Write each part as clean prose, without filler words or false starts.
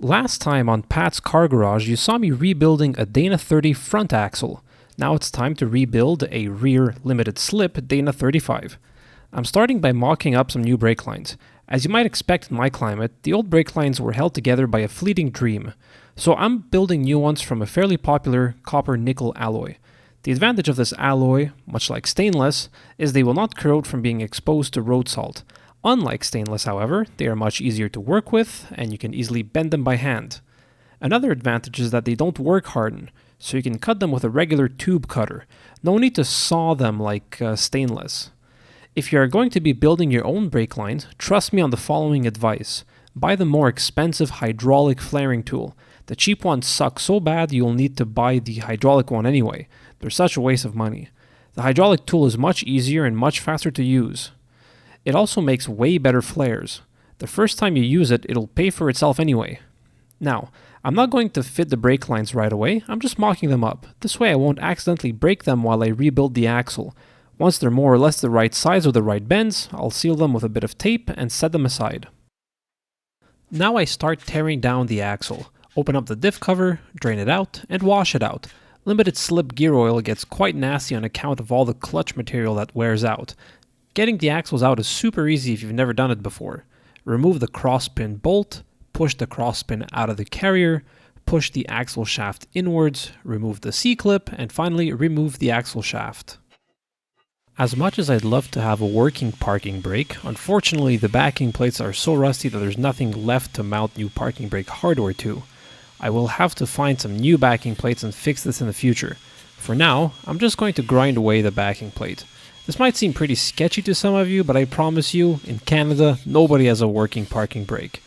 Last time on Pat's Car Garage, you saw me rebuilding a Dana 30 front axle. Now it's time to rebuild a rear limited slip Dana 35. I'm starting by mocking up some new brake lines. As you might expect in my climate, the old brake lines were held together by a fleeting dream. So I'm building new ones from a fairly popular copper-nickel alloy. The advantage of this alloy, much like stainless, is they will not corrode from being exposed to road salt. Unlike stainless, however, they are much easier to work with, and you can easily bend them by hand. Another advantage is that they don't work harden, so you can cut them with a regular tube cutter. No need to saw them like stainless. If you are going to be building your own brake lines, trust me on the following advice. Buy the more expensive hydraulic flaring tool. The cheap ones suck so bad you'll need to buy the hydraulic one anyway. They're such a waste of money. The hydraulic tool is much easier and much faster to use. It also makes way better flares. The first time you use it, it'll pay for itself anyway. Now, I'm not going to fit the brake lines right away, I'm just mocking them up. This way I won't accidentally break them while I rebuild the axle. Once they're more or less the right size with the right bends, I'll seal them with a bit of tape and set them aside. Now I start tearing down the axle. Open up the diff cover, drain it out, and wash it out. Limited slip gear oil gets quite nasty on account of all the clutch material that wears out. Getting the axles out is super easy if you've never done it before. Remove the crosspin bolt, push the crosspin out of the carrier, push the axle shaft inwards, remove the C-clip, and finally remove the axle shaft. As much as I'd love to have a working parking brake, unfortunately the backing plates are so rusty that there's nothing left to mount new parking brake hardware to. I will have to find some new backing plates and fix this in the future. For now, I'm just going to grind away the backing plate. This might seem pretty sketchy to some of you, but I promise you, in Canada, nobody has a working parking brake.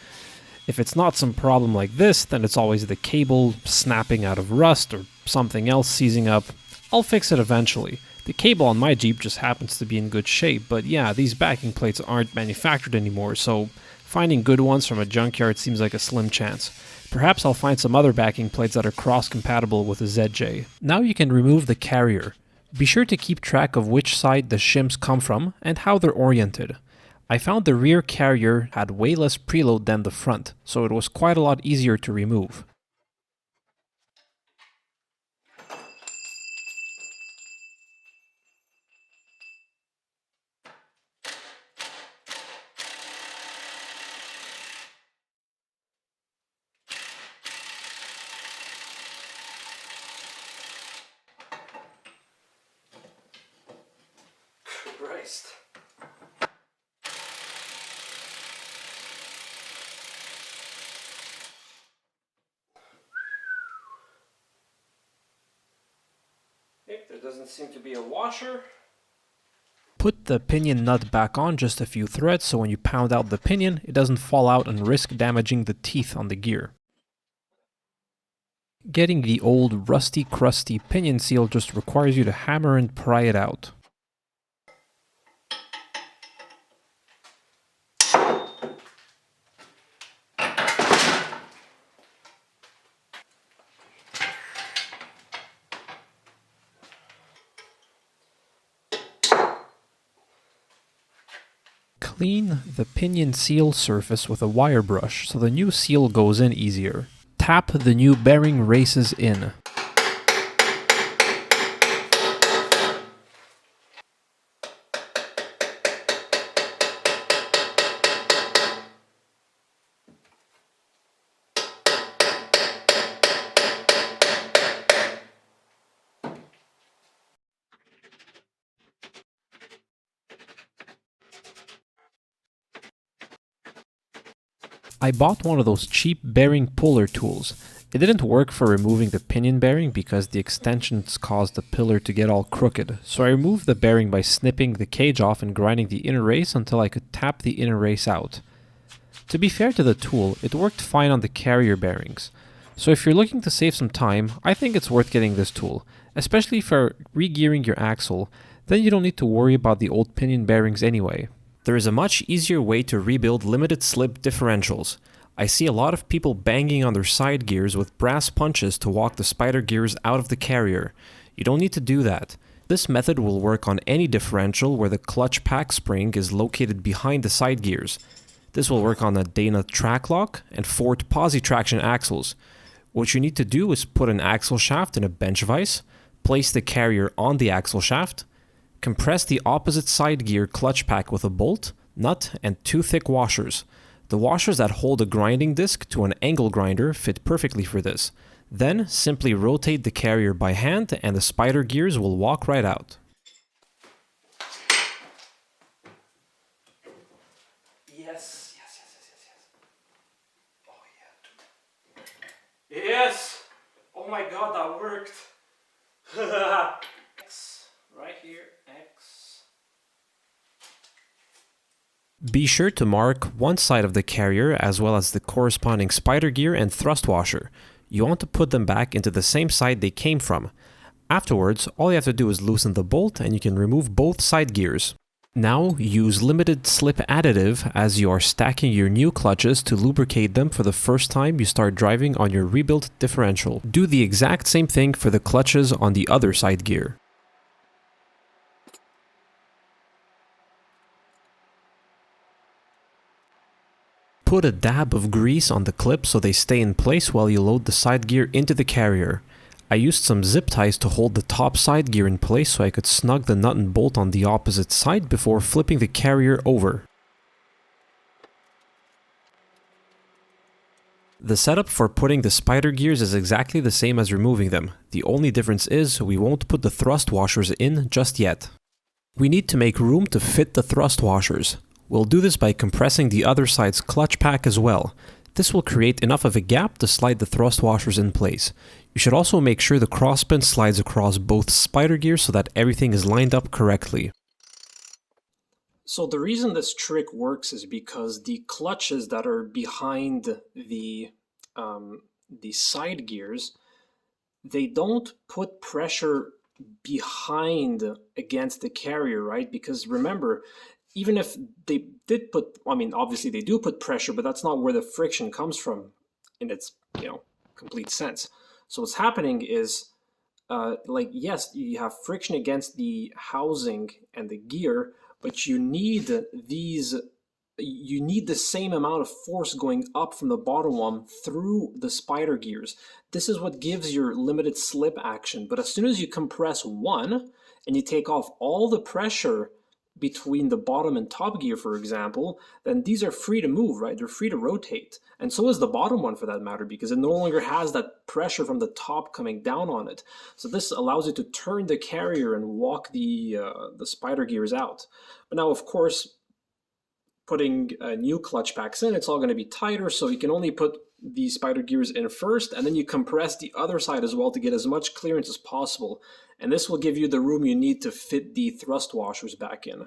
If it's not some problem like this, then it's always the cable snapping out of rust or something else seizing up. I'll fix it eventually. The cable on my Jeep just happens to be in good shape, but yeah, these backing plates aren't manufactured anymore, so finding good ones from a junkyard seems like a slim chance. Perhaps I'll find some other backing plates that are cross-compatible with the ZJ. Now you can remove the carrier. Be sure to keep track of which side the shims come from and how they're oriented. I found the rear carrier had way less preload than the front, so it was quite a lot easier to remove. Christ. There doesn't seem to be a washer. Put the pinion nut back on just a few threads so when you pound out the pinion, it doesn't fall out and risk damaging the teeth on the gear. Getting the old rusty crusty pinion seal just requires you to hammer and pry it out. Clean the pinion seal surface with a wire brush so the new seal goes in easier. Tap the new bearing races in. I bought one of those cheap bearing puller tools. It didn't work for removing the pinion bearing because the extensions caused the pillar to get all crooked, so I removed the bearing by snipping the cage off and grinding the inner race until I could tap the inner race out. To be fair to the tool, it worked fine on the carrier bearings. So if you're looking to save some time, I think it's worth getting this tool, especially for regearing your axle. Then you don't need to worry about the old pinion bearings anyway. There is a much easier way to rebuild limited slip differentials. I see a lot of people banging on their side gears with brass punches to walk the spider gears out of the carrier. You don't need to do that. This method will work on any differential where the clutch pack spring is located behind the side gears. This will work on the Dana trac-loc and Ford posi traction axles. What you need to do is put an axle shaft in a bench vise, place the carrier on the axle shaft, compress the opposite side gear clutch pack with a bolt, nut, and 2 thick washers. The washers that hold a grinding disc to an angle grinder fit perfectly for this. Then simply rotate the carrier by hand and the spider gears will walk right out. Yes. Oh yeah. Yes! Oh my god, that worked! X, right here, X. Be sure to mark one side of the carrier as well as the corresponding spider gear and thrust washer. You want to put them back into the same side they came from. Afterwards, all you have to do is loosen the bolt and you can remove both side gears. Now, use limited slip additive as you are stacking your new clutches to lubricate them for the first time you start driving on your rebuilt differential. Do the exact same thing for the clutches on the other side gear. Put a dab of grease on the clips so they stay in place while you load the side gear into the carrier. I used some zip ties to hold the top side gear in place so I could snug the nut and bolt on the opposite side before flipping the carrier over. The setup for putting the spider gears is exactly the same as removing them. The only difference is we won't put the thrust washers in just yet. We need to make room to fit the thrust washers. We'll do this by compressing the other side's clutch pack as well. This will create enough of a gap to slide the thrust washers in place. You should also make sure the crosspin slides across both spider gears so that everything is lined up correctly. So the reason this trick works is because the clutches that are behind the side gears, they don't put pressure behind against the carrier, right? Because remember, even if they did put, I mean, obviously they do put pressure, but that's not where the friction comes from in its, complete sense. So what's happening is, yes, you have friction against the housing and the gear, but you need the same amount of force going up from the bottom one through the spider gears. This is what gives your limited slip action. But as soon as you compress one and you take off all the pressure between the bottom and top gear, for example, then these are free to move, right? They're free to rotate. And so is the bottom one for that matter, because it no longer has that pressure from the top coming down on it. So this allows you to turn the carrier and walk the spider gears out. But now, of course, putting new clutch packs in, it's all going to be tighter, so you can only put the spider gears in first, and then you compress the other side as well to get as much clearance as possible. And this will give you the room you need to fit the thrust washers back in.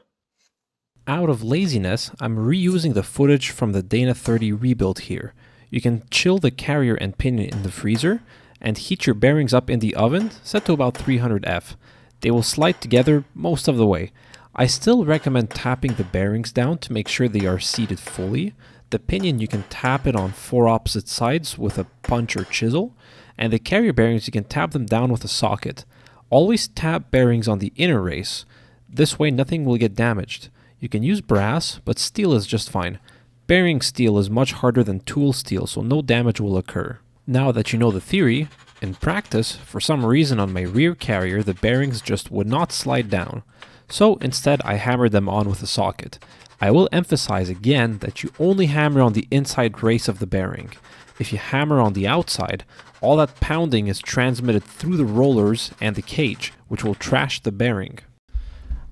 Out of laziness, I'm reusing the footage from the Dana 30 rebuild here. You can chill the carrier and pinion in the freezer, and heat your bearings up in the oven, set to about 300 F. They will slide together most of the way. I still recommend tapping the bearings down to make sure they are seated fully. The pinion, you can tap it on 4 opposite sides with a punch or chisel, and the carrier bearings, you can tap them down with a socket. Always tap bearings on the inner race. This way nothing will get damaged. You can use brass, but steel is just fine. Bearing steel is much harder than tool steel, so no damage will occur. Now that you know the theory, in practice, for some reason on my rear carrier, the bearings just would not slide down. So instead I hammered them on with a socket. I will emphasize again that you only hammer on the inside race of the bearing. If you hammer on the outside, all that pounding is transmitted through the rollers and the cage, which will trash the bearing.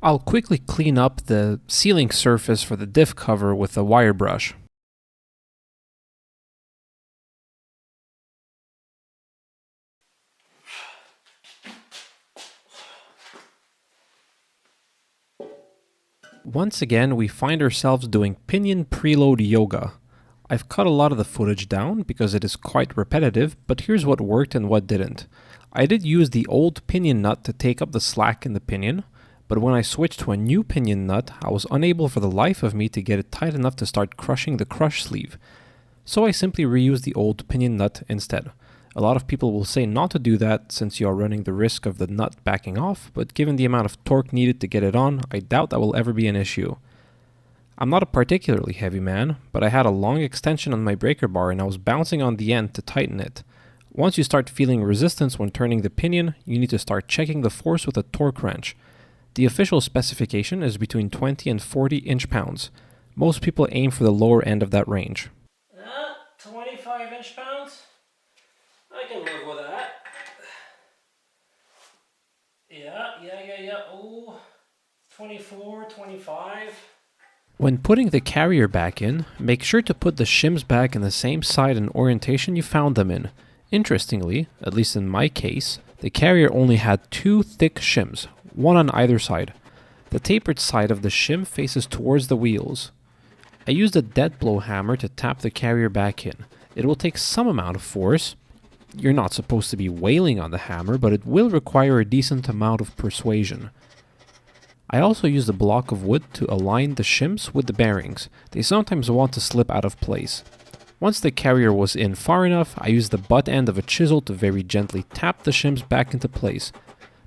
I'll quickly clean up the sealing surface for the diff cover with a wire brush. Once again, we find ourselves doing pinion preload yoga. I've cut a lot of the footage down because it is quite repetitive, but here's what worked and what didn't. I did use the old pinion nut to take up the slack in the pinion, but when I switched to a new pinion nut, I was unable for the life of me to get it tight enough to start crushing the crush sleeve. So I simply reused the old pinion nut instead. A lot of people will say not to do that since you are running the risk of the nut backing off, but given the amount of torque needed to get it on, I doubt that will ever be an issue. I'm not a particularly heavy man, but I had a long extension on my breaker bar and I was bouncing on the end to tighten it. Once you start feeling resistance when turning the pinion, you need to start checking the force with a torque wrench. The official specification is between 20 and 40 inch-pounds. Most people aim for the lower end of that range. 25 inch-pounds? I can live with that. Yeah. Oh, 24, 25. When putting the carrier back in, make sure to put the shims back in the same side and orientation you found them in. Interestingly, at least in my case, the carrier only had 2 thick shims, one on either side. The tapered side of the shim faces towards the wheels. I used a dead blow hammer to tap the carrier back in. It will take some amount of force. You're not supposed to be wailing on the hammer, but it will require a decent amount of persuasion. I also used a block of wood to align the shims with the bearings. They sometimes want to slip out of place. Once the carrier was in far enough, I used the butt end of a chisel to very gently tap the shims back into place.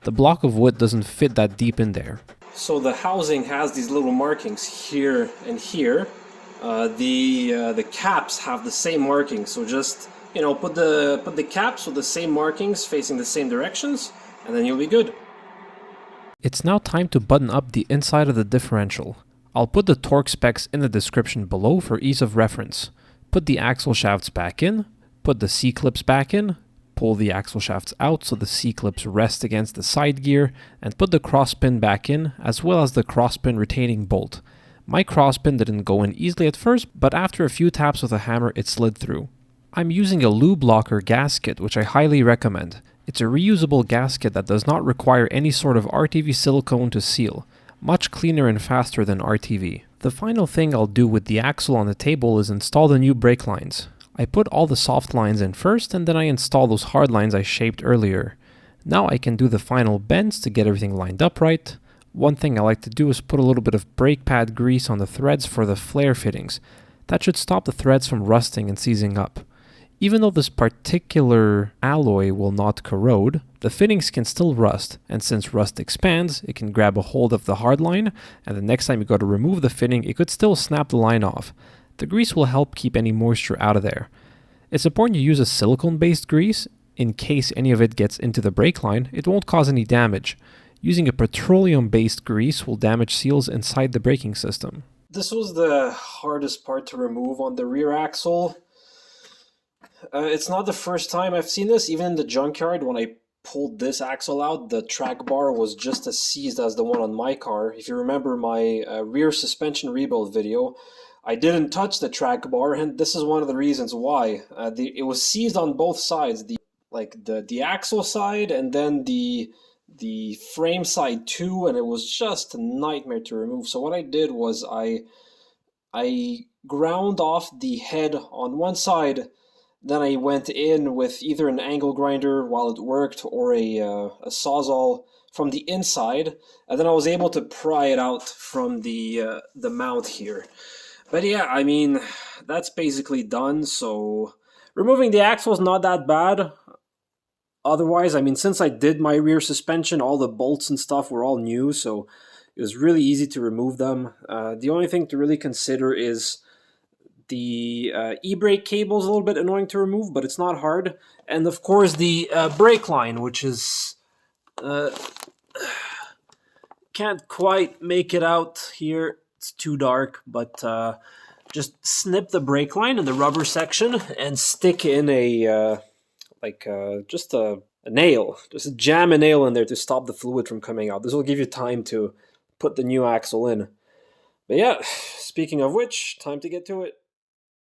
The block of wood doesn't fit that deep in there. So the housing has these little markings here and here. The caps have the same markings, so just put the caps with the same markings facing the same directions, and then you'll be good. It's now time to button up the inside of the differential. I'll put the torque specs in the description below for ease of reference. Put the axle shafts back in, put the C-clips back in, pull the axle shafts out so the C-clips rest against the side gear, and put the crosspin back in, as well as the crosspin retaining bolt. My crosspin didn't go in easily at first, but after a few taps with a hammer it slid through. I'm using a lube locker gasket, which I highly recommend. It's a reusable gasket that does not require any sort of RTV silicone to seal. Much cleaner and faster than RTV. The final thing I'll do with the axle on the table is install the new brake lines. I put all the soft lines in first and then I install those hard lines I shaped earlier. Now I can do the final bends to get everything lined up right. One thing I like to do is put a little bit of brake pad grease on the threads for the flare fittings. That should stop the threads from rusting and seizing up. Even though this particular alloy will not corrode, the fittings can still rust, and since rust expands, it can grab a hold of the hard line, and the next time you go to remove the fitting, it could still snap the line off. The grease will help keep any moisture out of there. It's important you use a silicone-based grease. In case any of it gets into the brake line, it won't cause any damage. Using a petroleum-based grease will damage seals inside the braking system. This was the hardest part to remove on the rear axle. It's not the first time I've seen this. Even in the junkyard, when I pulled this axle out, the track bar was just as seized as the one on my car. If you remember my rear suspension rebuild video, I didn't touch the track bar, and this is one of the reasons why. It was seized on both sides, the axle side and then the frame side too, and it was just a nightmare to remove. So what I did was I ground off the head on one side. Then I went in with either an angle grinder while it worked or a Sawzall from the inside, and then I was able to pry it out from the mount here. But yeah, I mean, that's basically done, so removing the axle is not that bad. Otherwise, I mean, since I did my rear suspension, all the bolts and stuff were all new, so it was really easy to remove them. The only thing to really consider is the e-brake cable is a little bit annoying to remove, but it's not hard. And of course the brake line, which is... can't quite make it out here. It's too dark, but just snip the brake line in the rubber section and stick in a just a nail. Just jam a nail in there to stop the fluid from coming out. This will give you time to put the new axle in. But yeah, speaking of which, time to get to it.